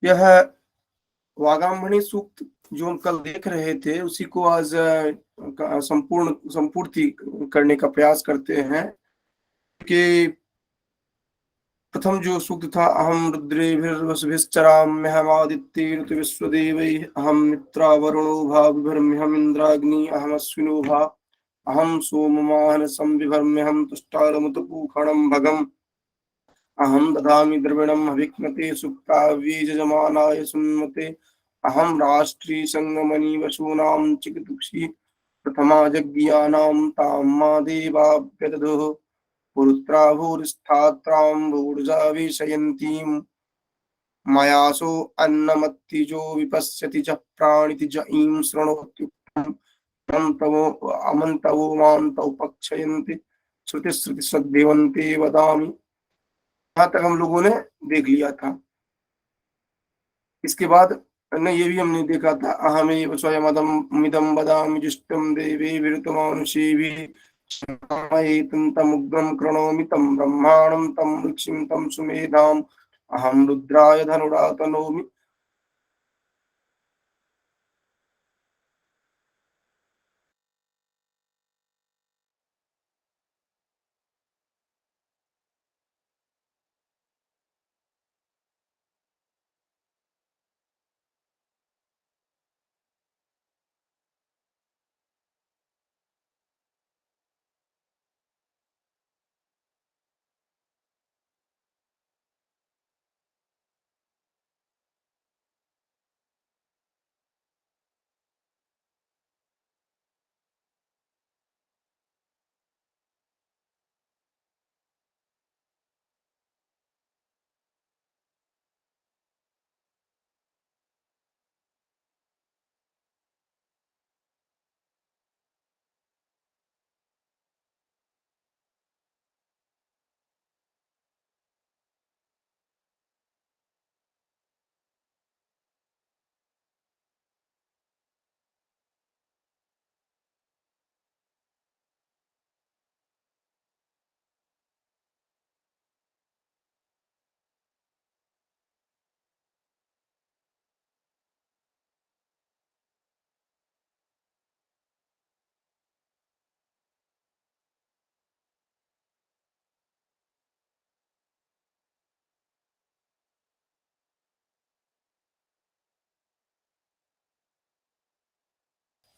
यह वागामणि सूक्त जो हम कल देख रहे थे उसी को आज संपूर्ति करने का प्रयास करते हैं कि प्रथम जो सूक्त था, अहम रुद्रेभिर्वसुभिश्चराम्यहमादित्यैरुतविश्वदेवैः अहम मित्रा वरुणो भा बिभर्म्यहम इंद्राग्नि अहमश्विनो भा अहम सोममाहन संविभर्म्यहम तुष्टारमुतपूखणं भगम् अहम ददामि द्रविणं हविक्मते सुप्ताव्ये यजमानाय सुन्मते अहम राष्ट्री संगमनि वसूनां चिकितुक्षी प्रथमा यज्ञानां तां मा देवाभ्यदधुः पुरुत्राभूरिष्ठात्रां भूर्जा विशयन्तीं मयासो अन्नमत्तिजो विपश्यति च प्राणिति ज ईं शृणोत्युक्तम् अमन्तवो मां तौ पक्षयन्ति श्रुतिश्रुतिसद्देवन्ते वदामि। यहाँ तक हम लोगों ने देख लिया था। इसके बाद ये भी हमने देखा था, अहमेव स्वयमदमिदं वदामि जुष्टं देवेभिरुतमानुषीभिः तमुग्रं कृणोमि तं ब्रह्माणं तं ऋक्षिं तं सुमेधाम् अहं रुद्राय धनुरा तनोमि।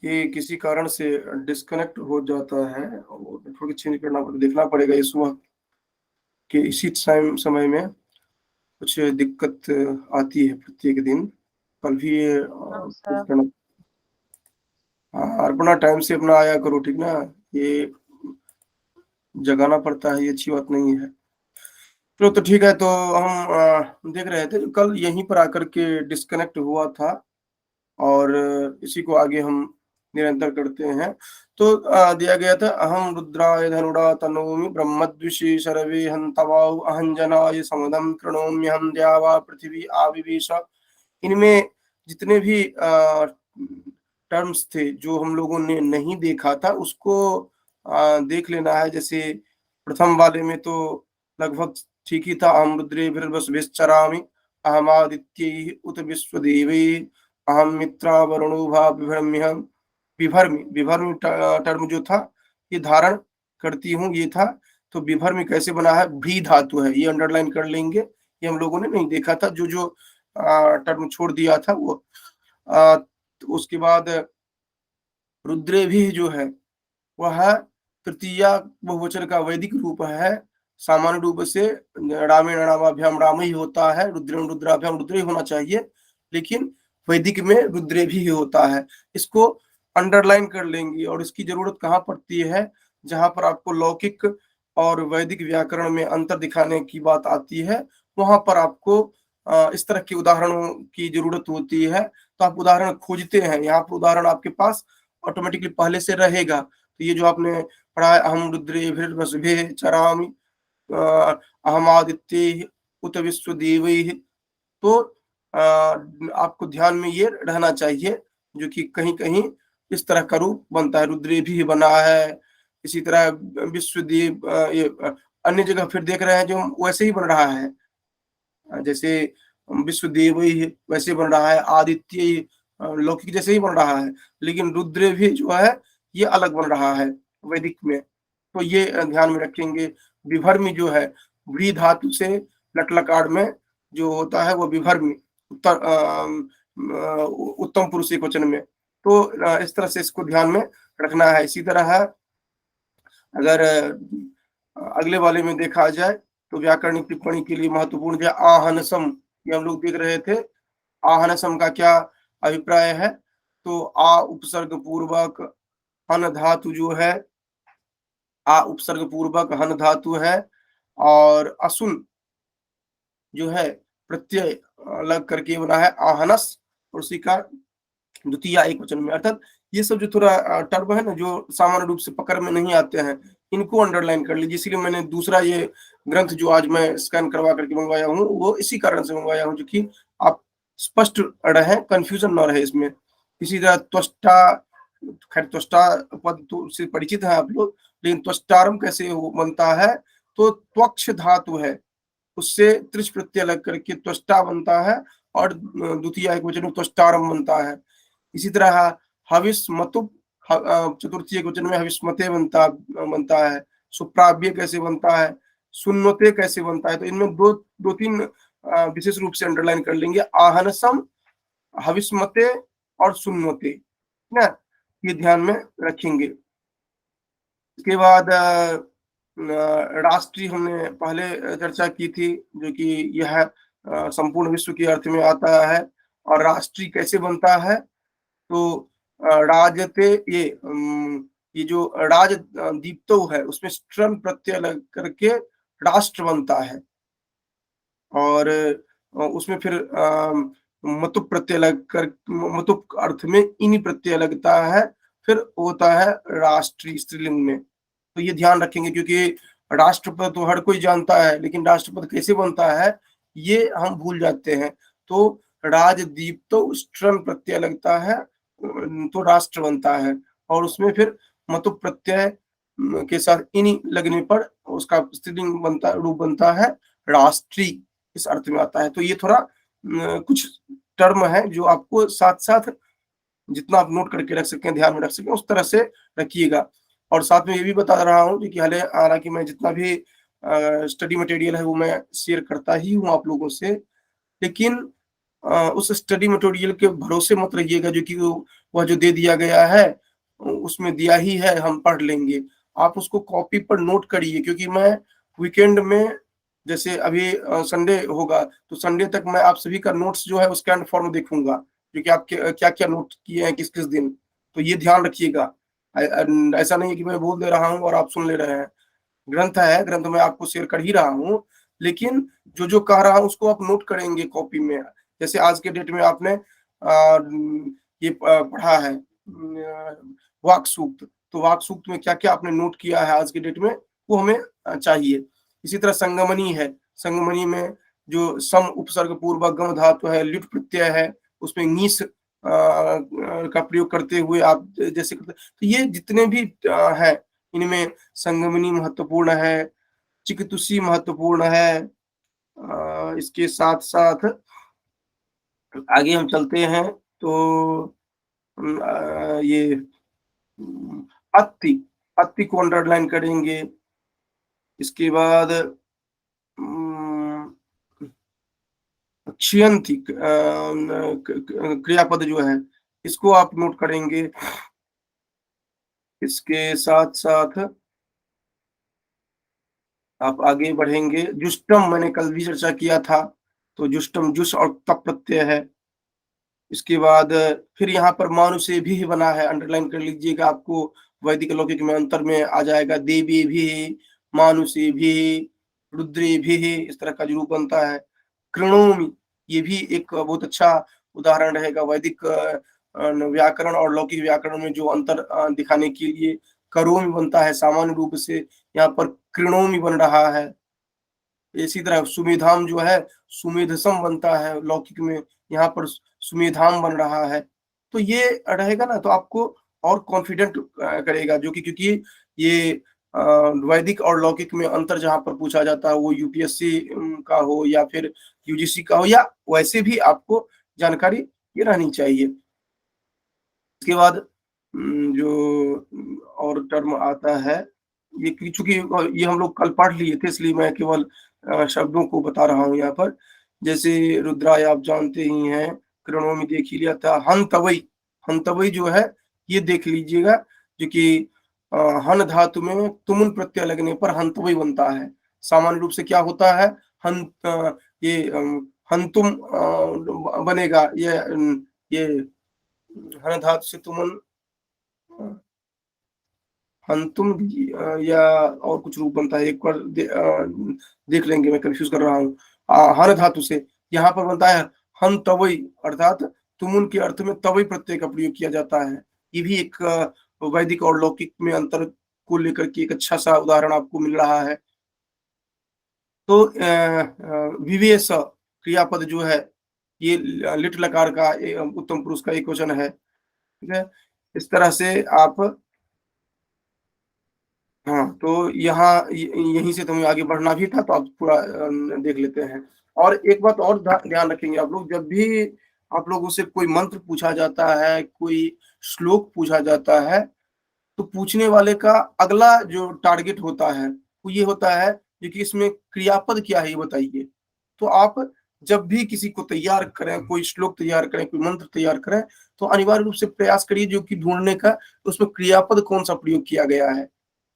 ये किसी कारण से डिस्कनेक्ट हो जाता है और नेटवर्क चेंज करना देखना पड़ेगा इस वक्त कि इसी समय में कुछ दिक्कत आती है प्रत्येक दिन। कल भी ये अपना टाइम से अपना आया करो, ठीक ना। ये जगाना पड़ता है, ये अच्छी बात नहीं है। चलो तो ठीक है। तो हम देख रहे थे कल यहीं पर आकर के डिस्कनेक्ट हुआ था और इसी को आगे हम निरंतर करते हैं। तो दिया गया था, अहम रुद्राय धनुरा तनोमि ब्रह्मद्विषी सर्वे हंतवाउ अहंजनाय समदम कृणोम्यहम द्यावा पृथ्वी आविवेश। इनमें जितने भी टर्म्स थे जो हम लोगों ने नहीं देखा था उसको देख लेना है। जैसे प्रथम वाले में तो लगभग ठीक ही था, अहम रुद्रेभिर्वसुभिश्चरामि अहमादित्यैः उत विश्वदेवैः अहम मित्रा वरुणो भा बिभर्म्यहम। विभर्मी विभर्मी टर्म जो था ये धारण करती हूँ, ये था। तो विभर्मी कैसे बना है, भी धातु है, ये अंडरलाइन कर लेंगे। ये हम लोगों ने नहीं देखा था, जो जो टर्म छोड़ दिया था वो। तो उसके बाद रुद्रे भी जो है वह तृतीया बहुवचन का वैदिक रूप है। सामान्य रूप से रामेण रामाभ्याम राम ही होता है, रुद्रेण रुद्राभ्याम रुद्र ही होना चाहिए, लेकिन वैदिक में रुद्रे भी होता है। इसको अंडरलाइन कर लेंगे। और इसकी जरूरत कहाँ पड़ती है, जहां पर आपको लौकिक और वैदिक व्याकरण में अंतर दिखाने की बात आती है, वहां पर आपको इस तरह के उदाहरणों की जरूरत होती है। तो आप उदाहरण खोजते हैं, यहाँ पर उदाहरण आपके पास ऑटोमेटिकली पहले से रहेगा। तो ये जो आपने पढ़ा है, अहम रुद्रेभिर्वसुभिः चरामि अहमादित्य उत विश्वदेवैः, तो आपको ध्यान में ये रहना चाहिए, जो कि कहीं कहीं इस तरह का रूप बनता है। रुद्रे भी बना है, इसी तरह विश्वदेव ये अन्य जगह फिर देख रहे हैं जो वैसे ही बन रहा है। जैसे विश्वदेवैः वैसे बन रहा है, आदित्यैः लौकिक जैसे ही बन रहा है, लेकिन रुद्र भी जो है ये अलग बन रहा है वैदिक में। तो ये ध्यान में रखेंगे। विभर्मी जो है व्री धातु से लट लकार में जो होता है वो विभर्मी उत्तम पुरुष एकवचन में। तो इस तरह से इसको ध्यान में रखना है। इसी तरह है अगर अगले वाले में देखा जाए तो व्याकरणिक टिप्पणी के लिए महत्वपूर्ण जो आहनसम, ये हम लोग देख रहे थे। आहनसम का क्या अभिप्राय है? तो आ उपसर्ग पूर्वक हन धातु जो है, आ उपसर्ग पूर्वक हन धातु है और असुन जो है प्रत्यय लग करके बना है आहनस, और उसी का द्वितीय एक वचन में। अर्थात ये सब जो थोड़ा टर्म है ना जो सामान्य रूप से पकड़ में नहीं आते हैं, इनको अंडरलाइन कर लीजिए। इसीलिए मैंने दूसरा ये ग्रंथ जो आज मैं स्कैन करवा करके मंगवाया हूँ वो इसी कारण से मंगवाया हूँ, जो कि आप स्पष्ट रहे, कंफ्यूजन न रहे इसमें। इसी तरह त्वष्टा, खैर त्वष्टा पद तो से परिचित है आप लोग, लेकिन त्वष्टारम कैसे बनता है? तो त्वक्ष धातु है, उससे त्रिच प्रत्यय लग करके त्वष्टा बनता है और द्वितीय एक वचन में त्वष्टारम बनता है। इसी तरह हविष्मतुप चतुर्थी एक वचन में हविष्मते बनता है। सुप्राव्य कैसे बनता है? सुन्नते कैसे बनता है? तो इनमें दो तीन विशेष रूप से अंडरलाइन कर लेंगे, आहनसम, हविष्मते और सुन्नते ना, ये ध्यान में रखेंगे। इसके बाद राष्ट्रीय हमने पहले चर्चा की थी, जो कि यह संपूर्ण विश्व के अर्थ में आता है। और राष्ट्रीय कैसे बनता है? तो राजते, ये जो राज दीप्तो है उसमें स्ट्रन प्रत्यय लग करके राष्ट्र बनता है, और उसमें फिर मतुप प्रत्यय लग कर, मतुप अर्थ में इनी प्रत्यय लगता है, फिर होता है राष्ट्रीय स्त्रीलिंग में। तो ये ध्यान रखेंगे, क्योंकि राष्ट्रपद तो हर कोई जानता है, लेकिन राष्ट्रपद कैसे बनता है ये हम भूल जाते हैं। तो राजदीप तो स्ट्रन प्रत्यय लगता है तो राष्ट्र बनता है, और उसमें फिर मतुप प्रत्यय के साथ इनी लगने पर उसका स्त्रीलिंग बनता, रूप बनता है राष्ट्रीय, इस अर्थ में आता है। तो ये थोड़ा कुछ टर्म है जो आपको साथ साथ जितना आप नोट करके रख सकें, ध्यान में रख सकें, उस तरह से रखिएगा। और साथ में ये भी बता रहा हूँ कि हालांकि मैं जितना भी स्टडी मटेरियल है वो मैं शेयर करता ही हूँ आप लोगों से, लेकिन उस स्टडी मटेरियल के भरोसे मत रहिएगा जो कि वह जो दे दिया गया है उसमें दिया ही है हम पढ़ लेंगे। आप उसको कॉपी पर नोट करिए, क्योंकि मैं वीकेंड में, जैसे अभी संडे होगा तो संडे तक मैं आप सभी का नोट्स जो है स्कैन फॉर्म देखूंगा, क्योंकि आप क्या क्या नोट किए हैं किस किस दिन। तो ये ध्यान रखिएगा, ऐसा नहीं है कि मैं बोल दे रहा हूँ और आप सुन ले रहे हैं। ग्रंथ है, ग्रंथ में आपको शेयर कर ही रहा हूँ, लेकिन जो जो कह रहा हूँ उसको आप नोट करेंगे कॉपी में। जैसे आज के डेट में आपने ये पढ़ा है वाक सूक्त, तो वाक सूक्त में क्या क्या आपने नोट किया है आज के डेट में, वो हमें चाहिए। इसी तरह संगमनी है, संगमनी में जो सम उपसर्ग पूर्वक गम धातु है, लिट प्रत्यय है, उसमें नीस का प्रयोग करते हुए आप जैसे करते, तो ये जितने भी है इनमें संगमनी महत्वपूर्ण है, चिकितुषी महत्वपूर्ण है। इसके साथ साथ आगे हम चलते हैं तो ये अत्ति, अत्ति को अंडरलाइन करेंगे। इसके बाद क्षयंती क्रियापद जो है इसको आप नोट करेंगे। इसके साथ साथ आप आगे बढ़ेंगे। जुष्टम मैंने कल भी चर्चा किया था, तो जुष्टम जुष और तप प्रत्यय है। इसके बाद फिर यहाँ पर मानुषे भी बना है, अंडरलाइन कर लीजिएगा, आपको वैदिक लौकिक में अंतर में आ जाएगा। देवी भी, मानुषे भी, रुद्रे भी, इस तरह का जो रूप बनता है। कृणोमि, ये भी एक बहुत अच्छा उदाहरण रहेगा वैदिक व्याकरण और लौकिक व्याकरण में जो अंतर दिखाने के लिए। करोमि बनता है सामान्य रूप से, यहाँ पर कृणोमि बन रहा है। इसी तरह सुमेधाम जो है सुमेधसम बनता है लौकिक में, यहाँ पर सुमेधाम बन रहा है। तो ये रहेगा ना, तो आपको और कॉन्फिडेंट करेगा, जो कि क्योंकि ये वैदिक और लौकिक में अंतर जहाँ पर पूछा जाता है वो यूपीएससी का हो या फिर यूजीसी का हो, या वैसे भी आपको जानकारी ये रहनी चाहिए। इसके बाद जो और टर्म आता है, ये चूंकि ये हम लोग कल पढ़ लिए थे, इसलिए मैं केवल शब्दों को बता रहा हूँ यहाँ पर। जैसे रुद्राय आप जानते ही हैं, किरणों में देख ही लिया था। हंतवई, हंतवई जो है ये देख लीजिएगा, जो कि हन धातु में तुमुन प्रत्यय लगने पर हंतवई बनता है। सामान्य रूप से क्या होता है, ये हंतुम बनेगा, ये हन धातु से तुमुन हंतुम या और कुछ रूप बनता है, एक बार देख लेंगे, मैं कंफ्यूज कर रहा हूँ। हर धातु से यहाँ पर बनता है हन तवई, अर्थात तुमुन के अर्थ में तवई प्रत्यय का प्रयोग किया जाता है। ये भी एक वैदिक और लौकिक में अंतर को लेकर के एक अच्छा सा उदाहरण आपको मिल रहा है। तो विवेश क्रियापद जो है ये लिट लकार का उत्तम पुरुष का एक वचन है, ठीक है। इस तरह से आप, हाँ, तो यहाँ यहीं से तुम्हें आगे बढ़ना भी था, तो आप पूरा देख लेते हैं। और एक बात और ध्यान रखेंगे आप लोग, जब भी आप लोगों से कोई मंत्र पूछा जाता है, कोई श्लोक पूछा जाता है, तो पूछने वाले का अगला जो टारगेट होता है वो ये होता है कि इसमें क्रियापद क्या है ये बताइए। तो आप जब भी किसी को तैयार करें, कोई श्लोक तैयार करें, कोई मंत्र तैयार करें, तो अनिवार्य रूप से प्रयास करिए जो कि ढूंढने का उसमें क्रियापद कौन सा प्रयोग किया गया है।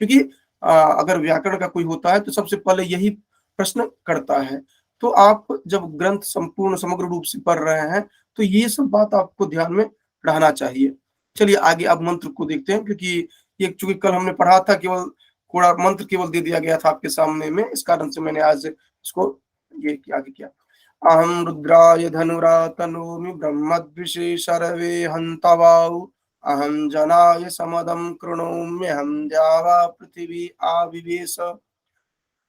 क्योंकि अगर व्याकरण का कोई होता है तो सबसे पहले यही प्रश्न करता है। तो आप जब ग्रंथ संपूर्ण समग्र रूप से पढ़ रहे हैं तो ये सब बात आपको ध्यान में रहना चाहिए। चलिए आगे अब मंत्र को देखते हैं, क्योंकि ये चूंकि कल हमने पढ़ा था, केवल थोड़ा मंत्र केवल दे दिया गया था आपके सामने में, इस कारण से मैंने आज इसको ये आगे किया। अहम रुद्राय धनुरातनोमि ब्रह्मद्विषे शरवे हंतवाउ, अहम जनाय समदम कृणोम्यहम द्यावा पृथ्वी आविवेश।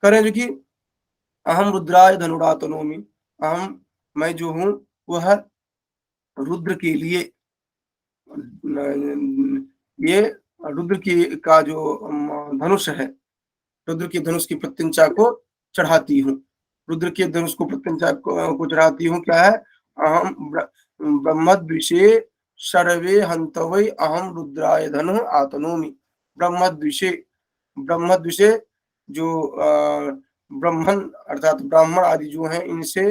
करें जो कि अहम रुद्राय धनुरातनोमि, अहम मैं जो हूँ वह रुद्र के लिए, ये रुद्र की का जो धनुष है, रुद्र की धनुष की प्रत्यंचा को चढ़ाती हूँ, रुद्र के धनुष को प्रत्यंचा को चढ़ाती हूँ। क्या है, अहम ब्रह्मद्विषे सर्वे हंतवै अहम रुद्राय धनु आतनोमि। ब्रह्मद्विषे, ब्रह्मद्विषे जो ब्राह्मण अर्थात ब्राह्मण आदि जो हैं इनसे,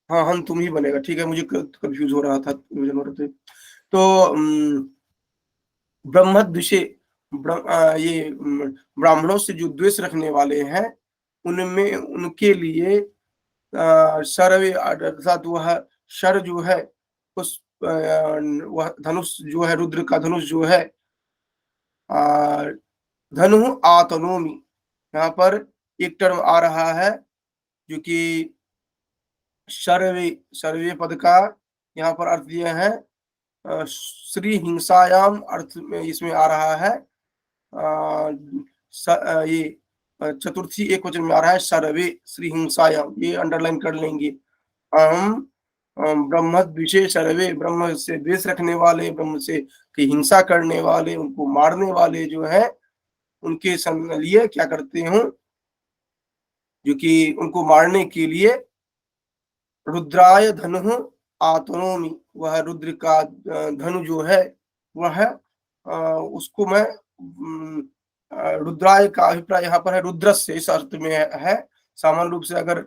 हाँ हम तुम ही बनेगा, ठीक है, मुझे कंफ्यूज हो रहा था, तो ब्रह्मद्विषे, ये ब्राह्मणों से जो द्वेष रखने वाले हैं उनमें, उनके लिए सर्वे अर्थात वह शर जो है, उस वह धनुष जो है, रुद्र का धनुष जो है, धनु आतनोमि, यहाँ पर एक टर्म आ रहा है जो कि सर्वे, सर्वे पद का यहाँ पर अर्थ दिया है श्री हिंसायाम अर्थ में इसमें आ रहा है। ये चतुर्थी एक वचन में आ रहा है सर्वे श्री हिंसायाम, ये अंडरलाइन कर लेंगे। हम ब्रह्म द्विषे सर्वे, ब्रह्म से द्वेष रखने वाले, ब्रह्म से की हिंसा करने वाले, उनको मारने वाले जो है, उनके लिए क्या करते हूँ, जो कि उनको मारने के लिए रुद्राय धनु आतनोमि, वह रुद्र का धनु जो है वह उसको मैं रुद्राय का अभिप्राय यहाँ पर है रुद्रस्य, इस अर्थ में है। सामान्य रूप से अगर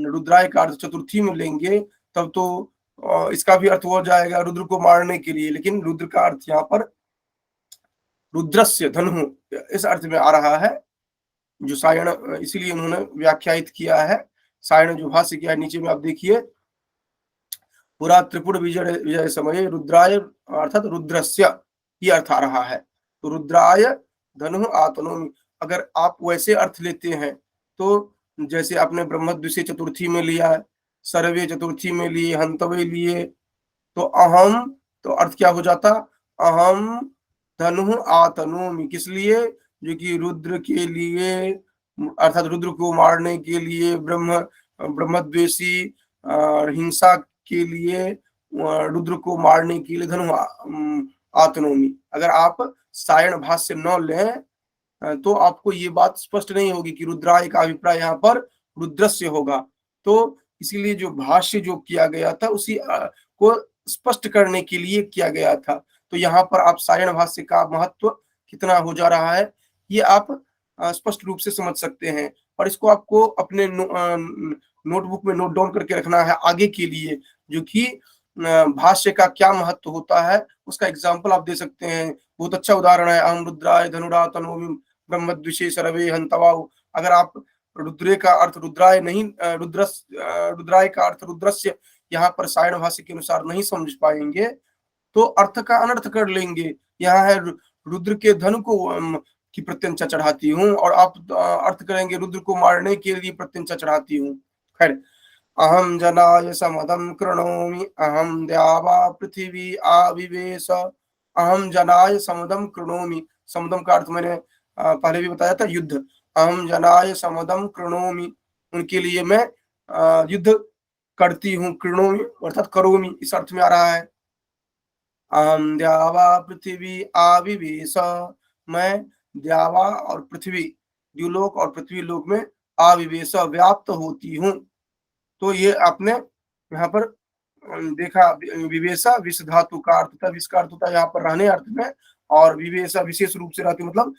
रुद्राय का अर्थ चतुर्थी में लेंगे तब तो इसका भी अर्थ हो जाएगा रुद्र को मारने के लिए, लेकिन रुद्र का अर्थ यहाँ पर रुद्रस्य धनु इस अर्थ में आ रहा है, जो सायण इसीलिए उन्होंने व्याख्यायित किया है। सायण जो भाष्य किया है नीचे में आप देखिए, पुरा त्रिपुर विजय विजय समय रुद्राय अर्थात रुद्रस्य ये अर्थ आ रहा है। तो रुद्राय धनु आतनोमि, अगर आप वैसे अर्थ लेते हैं तो जैसे आपने ब्रह्मद्विषे चतुर्थी में लिया, सर्वे चतुर्थी में लिए, हंतवे लिए, तो अहम, तो अर्थ क्या हो जाता, अहम धनु आतनोमि, किस लिए, जो कि रुद्र के लिए अर्थात रुद्र को मारने के लिए, ब्रह्मद्वेषी हिंसा के लिए, रुद्र को मारने के लिए धनु आतनोमि। अगर आप सायण भाष्य न लें तो आपको ये बात स्पष्ट नहीं होगी कि रुद्राय का अभिप्राय यहाँ पर रुद्रस्य होगा। तो इसीलिए जो भाष्य जो किया गया था उसी को स्पष्ट करने के लिए किया गया था। तो यहाँ पर आप सायण भाष्य का महत्व कितना हो जा रहा है, ये आप स्पष्ट रूप से समझ सकते हैं। और इसको आपको अपने नोटबुक में नोट डाउन करके रखना है आगे के लिए, जो कि भाष्य का क्या महत्व होता है उसका एग्जाम्पल आप दे सकते हैं। बहुत अच्छा उदाहरण है, अहम रुद्राय धनुरा तनोमि ब्रह्मद्विषे सर्वे हंतवाउ। अगर आप रुद्रे का अर्थ रुद्राय नहीं, रुद्राय का अर्थ रुद्रस्य यहाँ पर सायण भाष्य के अनुसार नहीं समझ पाएंगे तो अर्थ का अनर्थ कर लेंगे। यहाँ है रुद्र के धनु को की प्रत्यंचा चढ़ाती हूँ, और आप अर्थ करेंगे रुद्र को मारने के लिए प्रत्यंचा चढ़ाती हूँ। खैर, अहम जनाय समदम कृणोमि अहम द्यावा पृथ्वी आविवेश। अहम जनाय समदम कृणोमि, समदम का अर्थ मैंने पहले भी बताया था, युद्ध। अहम जनाय समदम कृणोमि, उनके लिए मैं युद्ध करती हूँ। कृणोमि अर्थात करोमि, इस अर्थ में आ रहा है। अहम द्यावा पृथ्वी आविवेश, मैं द्यावा और पृथ्वी, द्युलोक और पृथ्वी लोक में आविवेश व्याप्त होती हूँ। तो ये आपने यहाँ पर देखा, विवेशा विष धातु का अर्थ था, विष का अर्थ होता है यहाँ पर रहने अर्थ में, और विवेशा विशेष रूप से रहती मतलब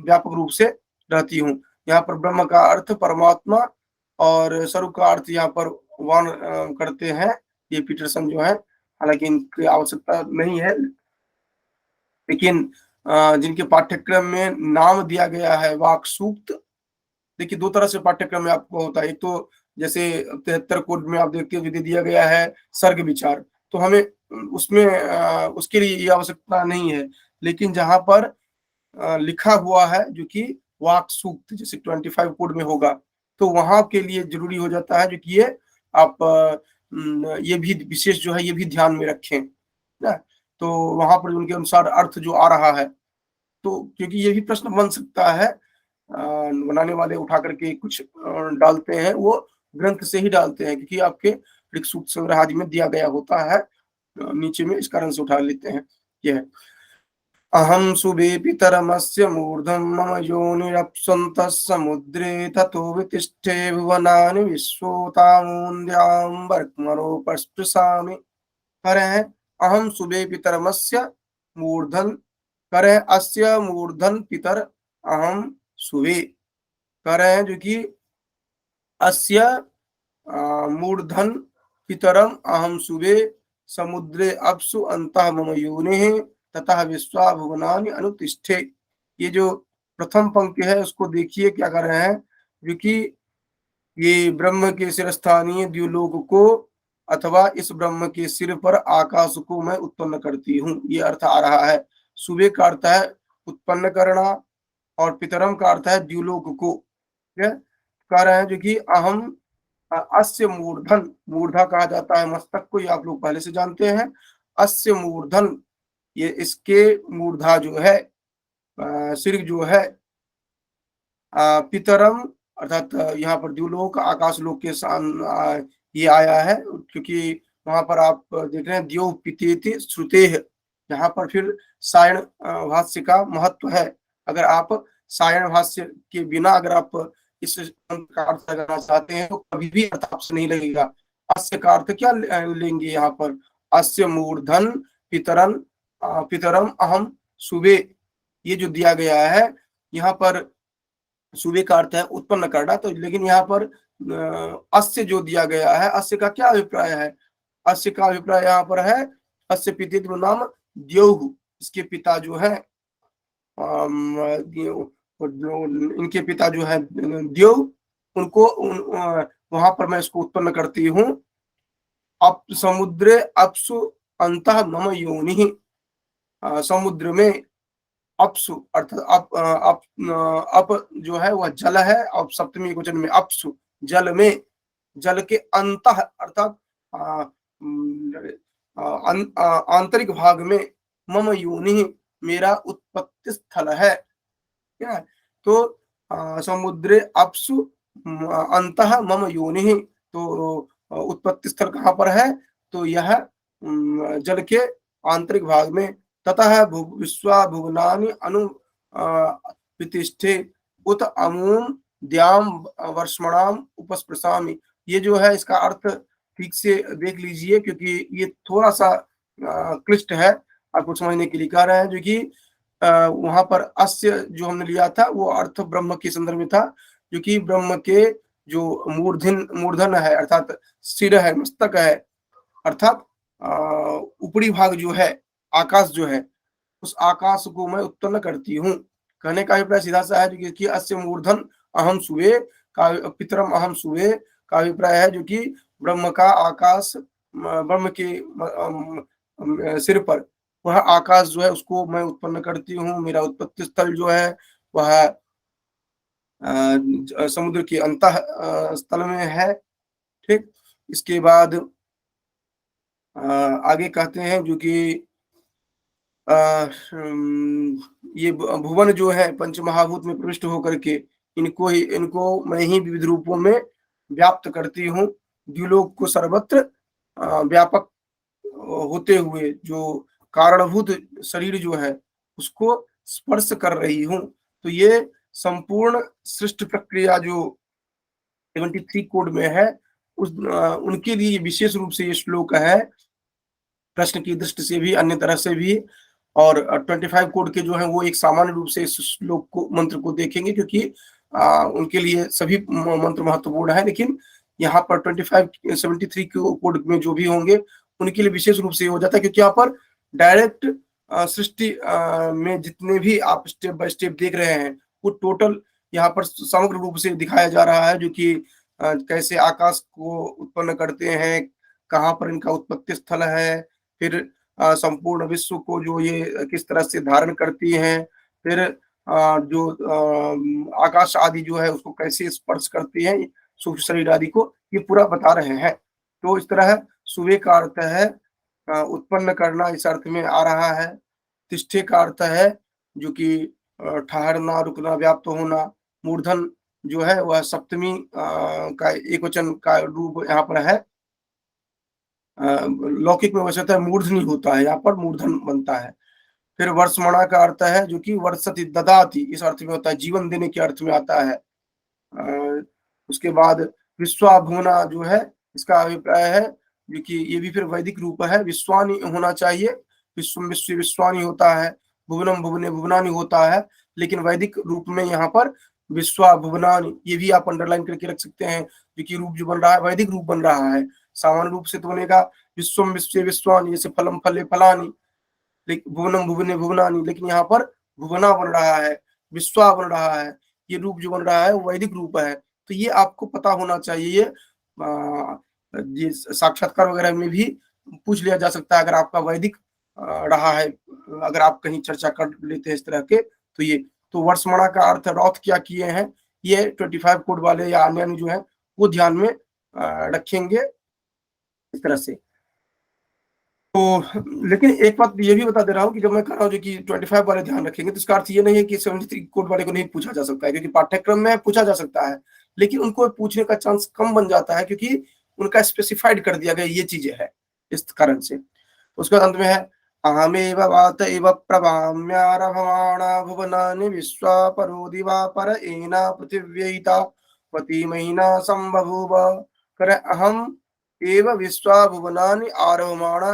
व्यापक रूप से रहती हूँ। यहाँ पर ब्रह्म का अर्थ परमात्मा और स्वरूप का अर्थ यहाँ पर वान करते हैं ये पीटरसन जो है, हालांकि इनकी आवश्यकता नहीं है, लेकिन जिनके पाठ्यक्रम में नाम दिया गया है वाक सूक्त। देखिए, दो तरह से पाठ्यक्रम में आपको होता है। एक तो जैसे 73 कोड में आप देखते हो दिया गया है सर्ग विचार, तो हमें उसमें उसके लिए ये आवश्यकता नहीं है। लेकिन जहां पर लिखा हुआ है जो कि वाक सूक्त जैसे 25 कोड में होगा, तो वहां के लिए जरूरी हो जाता है जो कि ये आप ये भी विशेष जो है ये भी ध्यान में रखें ना। तो वहां पर उनके अनुसार अर्थ जो आ रहा है, तो क्योंकि ये भी प्रश्न बन सकता है, बनाने वाले उठा करके कुछ डालते हैं, वो ग्रंथ से ही डालते हैं क्योंकि आपके ऋक् सूक्त संग्रह आदि में दिया गया होता है नीचे में, इस कारण से उठा लेते हैं। यह अहम सुबे पितरमस्य मूर्धम मम योनिरप्सन्तः समुद्रे ततो वितिष्ठे भुवनानि विश्वोतामून्द्याम्बरमरोपस्पृशामि। करें अहम सुबे पितरमस्य मूर्धन, करें अस्य मूर्धन पितर अहम सुबे, करें जो कि अस्य मूर्धन पितरम अहम सुबे समुद्रे अपसु अंतः मम योनिः ततः विश्वा भुवनानि अनुतिष्ठे। ये जो प्रथम पंक्ति है उसको देखिए क्या कर रहे हैं, क्योंकि ये ब्रह्म के शिरस्थानीय द्युलोक को अथवा इस ब्रह्म के सिर पर आकाश को मैं उत्पन्न करती हूँ, ये अर्थ आ रहा है। सुबह का अर्थ है उत्पन्न करना, और पितरम का अर्थ है द्युलोक को। कह रहे हैं जो कि अहम अस्य मूर्धन, मूर्धा कहा जाता है मस्तक को, ये आप लोग पहले से जानते हैं। अस्य मूर्धन, ये इसके मूर्धा जो है सिर जो है, पितरम अर्थात यहाँ पर द्युलोक आकाश लोक के सामने ये आया है, क्योंकि वहां पर आप देख रहे हैं द्यो पितेति श्रुते, यहाँ पर फिर सायण भाष्य का महत्व है। अगर आप सायण भाष्य के बिना अगर आप इस का अर्थ लगाना चाहते हैं तो कभी भी अर्थ आपसे नहीं लगेगा। अस्य का अर्थ क्या लेंगे यहाँ पर, अस्य मूर्धन पितरन पितरम अहम सुबे, ये जो दिया गया है यहाँ पर सुबे का अर्थ है उत्पन्न करना, तो लेकिन यहाँ पर अस्य जो दिया गया है, अस्य का क्या अभिप्राय है, अस्य का अभिप्राय यहाँ पर है अस्य पितृ नाम द्योहु, इसके पिता जो है इनके पिता जो है द्यो, उनको वहां पर मैं इसको उत्पन्न करती हूँ। अप समुद्रे अपसु अंतः मम योनि, समुद्र में अपसु अर्थात अप जो है वह जल है, अब सप्तमी वचन में अपसु जल में, जल के अंतः अर्थात आंतरिक भाग में, मम योनि मेरा उत्पत्ति स्थल है। क्या है, तो समुद्रे अपसु अंतः मम योनि, तो उत्पत्ति स्थल कहाँ पर है, तो यह जल के आंतरिक भाग में। ततः विश्वा भुवनानि अनु प्रतिष्ठे उत अमूम द्याम वर्ष्मणाम उपस्पृशामि। ये जो है इसका अर्थ ठीक से देख लीजिए, क्योंकि ये थोड़ा सा क्लिष्ट है, आपको समझने के लिए कह रहे हैं। जो कि वहां पर अस्य जो हमने लिया था वो अर्थ ब्रह्म के संदर्भ में था, जो कि ब्रह्म के जो मूर्धन है अर्थात सिर है, मस्तक है, अर्थात ऊपरी भाग जो है, आकाश जो है, उस आकाश को मैं उत्पन्न करती हूँ। कहने का अभिप्राय सीधा सा है कि अस्य मूर्धन अहम सुवे का पितरम अहम सुवे का अभिप्राय है, जो कि ब्रह्म का आकाश, ब्रह्म के सिर पर वह आकाश जो है उसको मैं उत्पन्न करती हूँ। मेरा उत्पत्ति स्थल जो है वह समुद्र के अंत स्थल में है। ठीक, इसके बाद आगे कहते हैं जो कि ये भुवन जो है पंच महाभूत में प्रविष्ट होकर के इनको मैं ही विविध रूपों में व्याप्त करती हूँ। द्युलोक को सर्वत्र व्यापक होते हुए जो कारणभूत शरीर जो है उसको स्पर्श कर रही हूँ। तो ये संपूर्ण सृष्टि प्रक्रिया जो 73 कोड में है उनके लिए विशेष रूप से ये श्लोक है, प्रश्न की दृष्टि से भी अन्य तरह से भी। और 25 कोड के जो है वो एक सामान्य रूप से इस श्लोक को मंत्र को देखेंगे, क्योंकि उनके लिए सभी मंत्र महत्वपूर्ण है, लेकिन यहाँ पर 73 कोड में जो भी होंगे उनके लिए विशेष रूप से हो जाता है, क्योंकि यहाँ पर डायरेक्ट सृष्टि में जितने भी आप स्टेप बाय स्टेप देख रहे हैं वो टोटल यहाँ पर समग्र रूप से दिखाया जा रहा है, जो कि कैसे आकाश को उत्पन्न करते हैं, कहाँ पर इनका उत्पत्ति स्थल है, फिर संपूर्ण विश्व को जो ये किस तरह से धारण करती हैं, फिर जो आकाश आदि जो है उसको कैसे स्पर्श करती हैं, सूक्ष्म शरीर आदि को, ये पूरा बता रहे हैं। तो इस तरह सुबह का अर्थ है उत्पन्न करना, इस अर्थ में आ रहा है। तिष्ठे का अर्थ है जो कि ठहरना, रुकना, व्याप्त होना। मूर्धन जो है वह सप्तमी का एक वचन का रूप यहाँ पर है। लौकिक में वैसे होता है मूर्धनी होता है, यहाँ पर मूर्धन बनता है। फिर वर्षमणा का अर्थ है जो कि वर्षति ददाति, इस अर्थ में होता है, जीवन देने के अर्थ में आता है। उसके बाद विश्वाभुवना जो है इसका अभिप्राय है जो कि ये भी फिर वैदिक रूप है, विश्वानी होना चाहिए, विश्वम विश्व विश्वानी होता है, भुवनम भुवने भुवनानी होता है, लेकिन वैदिक रूप में यहाँ पर विश्वाभुवनानी, ये भी आप अंडरलाइन करके रख सकते हैं, जो कि रूप जो बन रहा है वैदिक रूप बन रहा है। सामान्य रूप से तो बनेगा विश्वम विश्व विश्वानी, जैसे फलम फले फलानी, भुवनम भुवने भुवनानी, लेकिन यहाँ पर भुवना बन रहा है, विश्वा बन रहा है, ये रूप जो बन रहा है वो वैदिक रूप है। तो ये आपको पता होना चाहिए। ये साक्षात्कार वगैरह में भी पूछ लिया जा सकता है अगर आपका वैदिक रहा है, अगर आप कहीं चर्चा कर लेते हैं इस तरह के। तो ये तो वर्षमणा का अर्थ रौथ क्या किए हैं, ये 25 कोड वाले या अन्य जो है वो ध्यान में रखेंगे इस तरह से। तो लेकिन एक बात ये भी बता दे रहा हूँ कि जब मैं कह रहा हूँ जो कि 25 वाले ध्यान रखेंगे, तो इसका अर्थ ये नहीं है कि 73 कोड वाले को नहीं पूछा जा सकता है, क्योंकि पाठ्यक्रम में पूछा जा सकता है, लेकिन उनको पूछने का चांस कम बन जाता है, क्योंकि उनका स्पेसिफाइड कर दिया गया ये चीजें है, इस कारण से। उसके बाद अंत में है अहमेव वात एव प्रभाम्यारभमाणा भुवनानि विश्वा परो दिवा पर एना पृथिव्यैता पति महीना संबभूव। करे अहम एव विश्वा भुवनानि आरभमाणा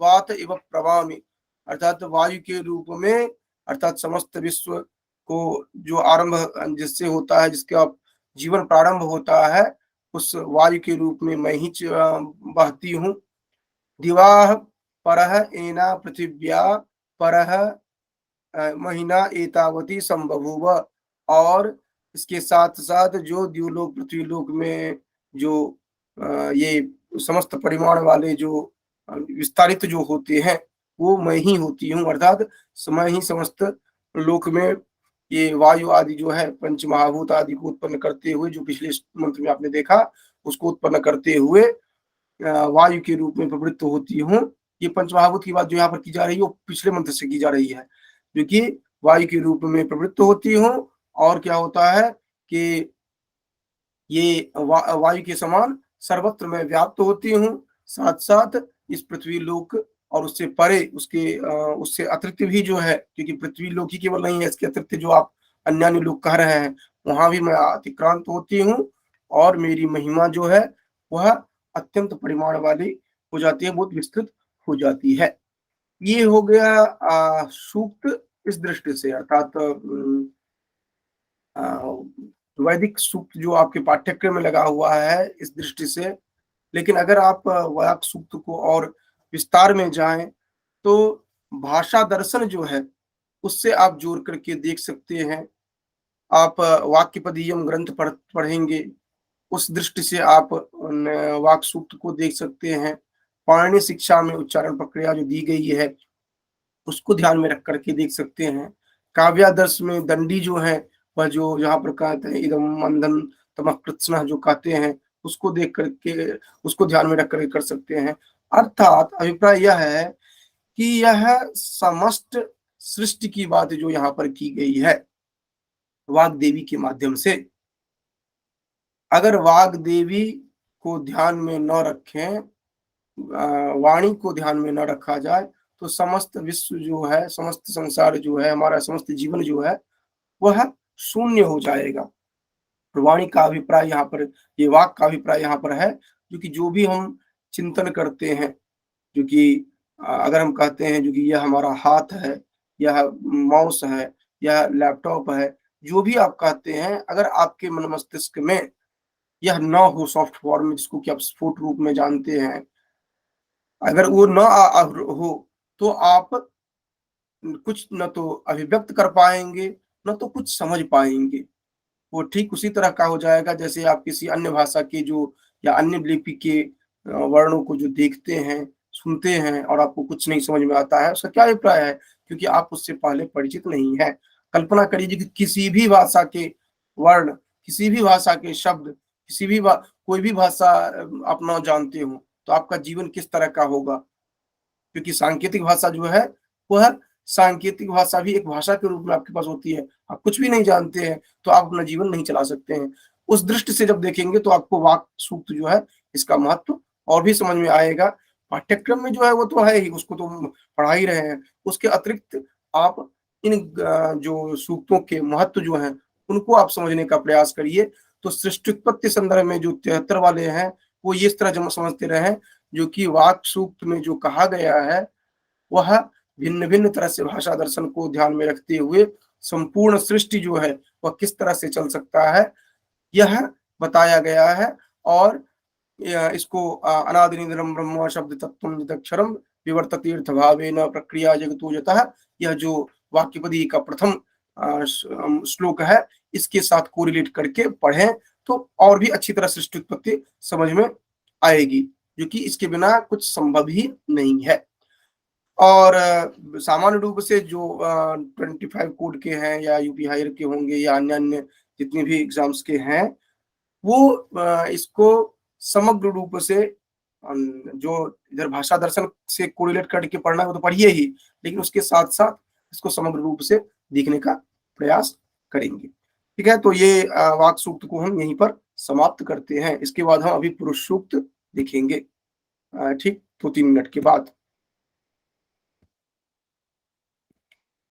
वात इव प्रवामी, अर्थात वायु के रूप में, अर्थात समस्त विश्व को जो आरंभ जिससे होता है, जिसका जीवन प्रारंभ होता है, उस वायु के रूप में मैं ही बहती हूँ। दिवाह परह एना पृथिव्या परह महीना एतावती संबभूव, और इसके साथ साथ जो द्युलोक पृथ्वीलोक में जो ये समस्त परिमाण वाले जो विस्तारित जो होते हैं वो मैं ही होती हूँ, अर्थात मैं ही समस्त लोक में ये वायु आदि जो है पंच महाभूत आदि को उत्पन्न करते हुए, जो पिछले मंत्र में आपने देखा उसको उत्पन्न करते हुए वायु के रूप में प्रवृत्त होती हूँ। ये पंच महाभूत की बात जो यहाँ पर की जा रही है वो पिछले मंत्र से की जा रही है, जो कि वायु के रूप में प्रवृत्त होती हूँ। और क्या होता है कि ये वायु के समान सर्वत्र में व्याप्त होती हूँ, साथ साथ इस पृथ्वी लोक और उससे परे उसके उससे अतिरिक्त भी जो है, क्योंकि पृथ्वी लोक ही केवल नहीं है, इसके अतिरिक्त जो आप अन्य अन्य लोग कह रहे हैं, वहां भी मैं अतिक्रांत होती हूँ और मेरी महिमा जो है वह अत्यंत परिमाण वाली हो जाती है, बहुत विस्तृत हो जाती है। ये हो गया सूक्त इस दृष्टि से, अर्थात वैदिक सूक्त जो आपके पाठ्यक्रम में लगा हुआ है इस दृष्टि से। लेकिन अगर आप वाक सूक्त को और विस्तार में जाएं तो भाषा दर्शन जो है उससे आप जोड़ करके देख सकते हैं। आप वाक्यपदीयम ग्रंथ पढ़ेंगे, उस दृष्टि से आप वाक सूक्त को देख सकते हैं। पाणिनि शिक्षा में उच्चारण प्रक्रिया जो दी गई है उसको ध्यान में रख करके देख सकते हैं। काव्यादर्श में दंडी जो है वह जो जहाँ पर कहते हैं इदम अंधन तमः कृत्स्नः जो कहते हैं उसको देख करके, उसको ध्यान में रख करके कर सकते हैं। अर्थात अभिप्राय यह है कि यह समस्त सृष्टि की बात जो यहाँ पर की गई है वाग देवी के माध्यम से, अगर वाग देवी को ध्यान में न रखें, वाणी को ध्यान में न रखा जाए तो समस्त विश्व जो है, समस्त संसार जो है, हमारा समस्त जीवन जो है वह शून्य हो जाएगा। वाणी का अभिप्राय यहाँ पर, ये वाक का अभिप्राय यहाँ पर है जो कि जो भी हम चिंतन करते हैं, जो कि अगर हम कहते हैं जो कि यह हमारा हाथ है, यह माउस है, यह लैपटॉप है, जो भी आप कहते हैं, अगर आपके मन मस्तिष्क में यह न हो सॉफ्ट फॉर्म में, जिसको कि आप स्फुट रूप में जानते हैं, अगर वो न हो तो आप कुछ न तो अभिव्यक्त कर पाएंगे, न तो कुछ समझ पाएंगे। वो ठीक उसी तरह का हो जाएगा जैसे आप किसी अन्य भाषा के जो या अन्य लिपि के वर्णों को जो देखते हैं, सुनते हैं और आपको कुछ नहीं समझ में आता है, उसका क्या अभिप्राय है? क्योंकि आप उससे पहले परिचित नहीं है। कल्पना करिए कि किसी भी भाषा के वर्ण, किसी भी भाषा के शब्द, किसी भी कोई भी भाषा आप ना जानते हो तो आपका जीवन किस तरह का होगा? क्योंकि सांकेतिक भाषा जो है वह सांकेतिक भाषा भी एक भाषा के रूप में आपके पास होती है। आप कुछ भी नहीं जानते हैं तो आप अपना जीवन नहीं चला सकते हैं। उस दृष्टि से जब देखेंगे तो आपको वाक सूक्त जो है इसका महत्व और भी समझ में आएगा। पाठ्यक्रम में जो है वो तो है ही, उसको तो पढ़ा ही रहे हैं। उसके अतिरिक्त आप इन जो सूक्तों के महत्व जो है उनको आप समझने का प्रयास करिए। तो सृष्टि संदर्भ में जो 73 वाले हैं वो ये इस तरह समझते रहे जो कि वाक सूक्त में जो कहा गया है वह भिन्न भिन्न तरह से भाषा दर्शन को ध्यान में रखते हुए संपूर्ण सृष्टि जो है वह किस तरह से चल सकता है यह बताया गया है। और इसको अनादि निरंतरम ब्रह्म शब्द तत्वम यदक्षरम विवर्ततीर्थ भावेन प्रक्रिया जगतो यतः, यह जो वाक्यपदी का प्रथम श्लोक है इसके साथ कोरिलेट करके पढ़ें तो और भी अच्छी तरह सृष्टि उत्पत्ति समझ में आएगी, जो कि इसके बिना कुछ संभव ही नहीं है। और सामान्य रूप से जो 25 कोड के हैं या यूपी हायर के होंगे या अन्य अन्य जितने भी एग्जाम्स के हैं वो इसको समग्र रूप से जो इधर भाषा दर्शन से कोरिलेट करके पढ़ना है वो तो पढ़िए ही, लेकिन उसके साथ साथ इसको समग्र रूप से देखने का प्रयास करेंगे। ठीक है, तो ये वाक सूक्त को हम यहीं पर समाप्त करते हैं। इसके बाद हम अभी पुरुष सूक्त देखेंगे, ठीक 2-3 मिनट के बाद।